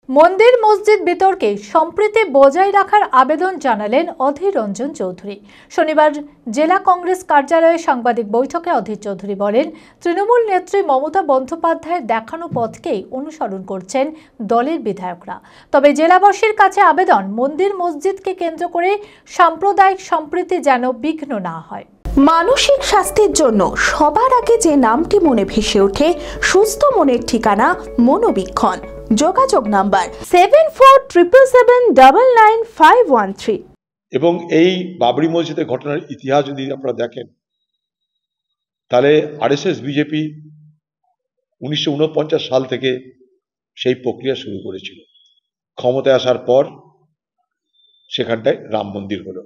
মন্দির মসজিদ বিতর্কে সম্প্রীতি বজায় রাখার আবেদন জানালেন অধীর রঞ্জন চৌধুরী। শনিবার জেলা কংগ্রেস কার্যালয়ে সাংবাদিক বৈঠকে অধীর চৌধুরী বলেন, তৃণমূল নেত্রী মমতা বন্দ্যোপাধ্যায়ের দেখানো পথকেই অনুসরণ করছেন দলের বিধায়করা। তবে জেলাবাসীর কাছে আবেদন, মন্দির মসজিদকে কেন্দ্র করে সাম্প্রদায়িক সম্প্রীতি যেন বিঘ্ন না হয়। মানসিক স্বাস্থ্যের জন্য সবার আগে যে নামটি মনে ভেসে ওঠে, সুস্থ মনের ঠিকানা মনোবীক্ষণ। যোগাযোগ নাম্বার 7477799513। এবং এই বাবরি মসজিদের ঘটনার ইতিহাস যদি আপনারা দেখেন, তাহলে আরএসএস বিজেপি 1949 সাল থেকে সেই প্রক্রিয়া শুরু করেছিল। ক্ষমতায় আসার পর সেখানটায় রাম মন্দির হলো।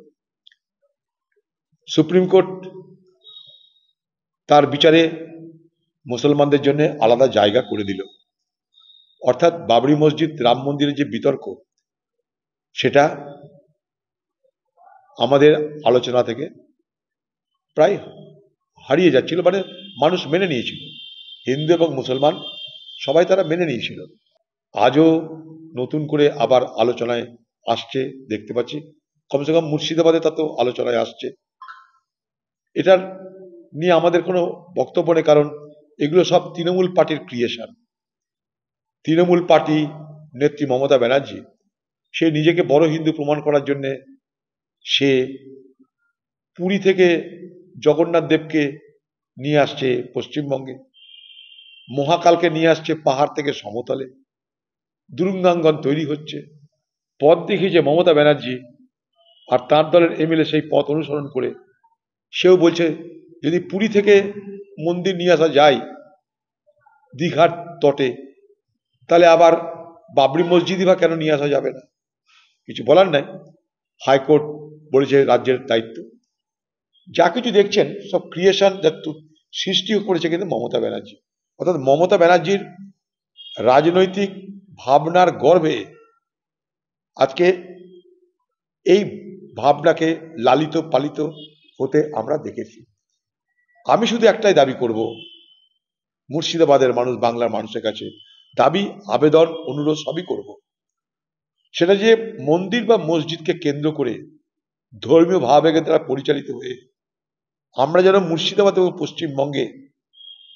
সুপ্রিম কোর্ট তার বিচারে মুসলমানদের জন্য আলাদা জায়গা করে দিল। অর্থাৎ বাবরি মসজিদ রাম মন্দিরের যে বিতর্ক, সেটা আমাদের আলোচনা থেকে প্রায় হারিয়ে যাচ্ছিল। মানে মানুষ মেনে নিয়েছিল, হিন্দু এবং মুসলমান সবাই তারা মেনে নিয়েছিল। আজও নতুন করে আবার আলোচনায় আসছে দেখতে পাচ্ছি। কমসে কম মুর্শিদাবাদে তা তো আলোচনায় আসছে। এটার নিয়ে আমাদের কোনো বক্তব্য নেই, কারণ এগুলো সব তৃণমূল পার্টির ক্রিয়েশন। তৃণমূল পার্টি নেত্রী মমতা ব্যানার্জি সে নিজেকে বড় হিন্দু প্রমাণ করার জন্য সে পুরী থেকে জগন্নাথ দেবকে নিয়ে আসছে পশ্চিমবঙ্গে, মহাকালকে নিয়ে আসছে পাহাড় থেকে সমতলে, দুরুঙ্গাঙ্গন তৈরি হচ্ছে। পথ দেখিয়েছে মমতা ব্যানার্জি, আর তার দলের এমএলএ সেই পথ অনুসরণ করে সেও বলছে যদি পুরী থেকে মন্দির নিয়ে আসা যায় দীঘার তটে, তাহলে আবার বাবরি মসজিদই বা কেন নিয়ে আসা যাবে না? কিছু বলার নাই, হাইকোর্ট বলেছে রাজ্যের দায়িত্ব। যা কিছু দেখছেন সব ক্রিয়েশন, যা সৃষ্টি করেছে কিন্তু মমতা ব্যানার্জি। অর্থাৎ মমতা ব্যানার্জির রাজনৈতিক ভাবনার গর্ভে আজকে এই ভাবনাকে লালিত পালিত হতে আমরা দেখেছি। আমি শুধু একটাই দাবি করব মুর্শিদাবাদের মানুষ, বাংলার মানুষের কাছে দাবি, আবেদন, অনুরোধ সবই করব। সেটা যে মন্দির বা মসজিদকে কেন্দ্র করে ধর্মীয় ভাবাবেগের দ্বারা পরিচালিত হয়ে আমরা যেন মুর্শিদাবাদ এবং পশ্চিমবঙ্গে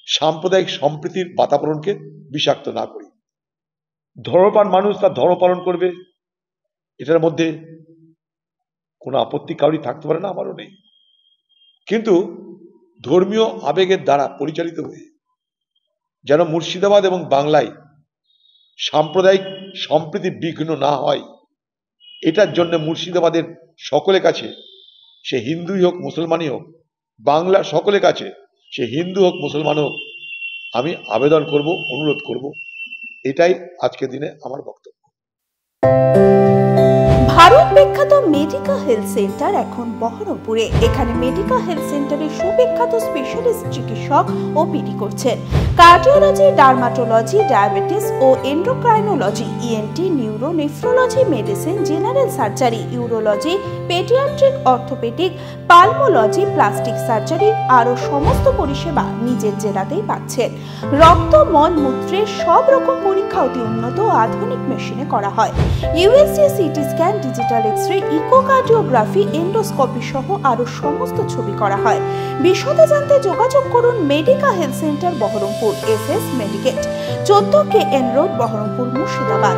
সাম্প্রদায়িক সম্প্রীতির বাতাবরণকে বিষাক্ত না করি। ধর্মপ্রাণ মানুষ তার ধর্ম পালন করবে, এটার মধ্যে কোনো আপত্তি কারোরই থাকতে পারে না, আমারও নেই। কিন্তু ধর্মীয় আবেগের দ্বারা পরিচালিত হয়ে যেন মুর্শিদাবাদ এবং বাংলায় সাম্প্রদায়িক সম্প্রীতি বিঘ্ন না হয়, এটার জন্য মুর্শিদাবাদের সকলের কাছে, সে হিন্দুই হোক মুসলমানই হোক, বাংলার সকলের কাছে সে হিন্দু হোক মুসলমান হোক, আমি আবেদন করব, অনুরোধ করব। এটাই আজকের দিনে আমার বক্তব্য। ভারত বিখ্যাত মেডিকা হেলথ সেন্টার এখন বহরমপুরে। এখানে মেডিকা হেলথ সেন্টারে সুবিখ্যাত স্পেশালিস্ট চিকিৎসক ওপিডি করছেন। কার্ডিওলজি, ডার্মাটোলজি, ডায়াবেটিস ও endocrinology, ENT, neuro, nephrology, medicine, general surgery, urology, paediatric, orthopaedic, pulmology, plastic surgery আরও সমস্ত পরিষেবা নিজের জেলাতেই পাচ্ছেন। রক্ত, মল, মূত্রের সব রকম পরীক্ষা অতি উন্নত ও আধুনিক মেশিনে করা হয়। USG, CT scan, digital X-ray, echocardiography, endoscopy সহ আরো সমস্ত ছবি করা হয়। বিশদে জানতে যোগাযোগ করুন Medica health centre Baharampur, SS Medicate, 14 KN road, Baharampur, Murshidabad.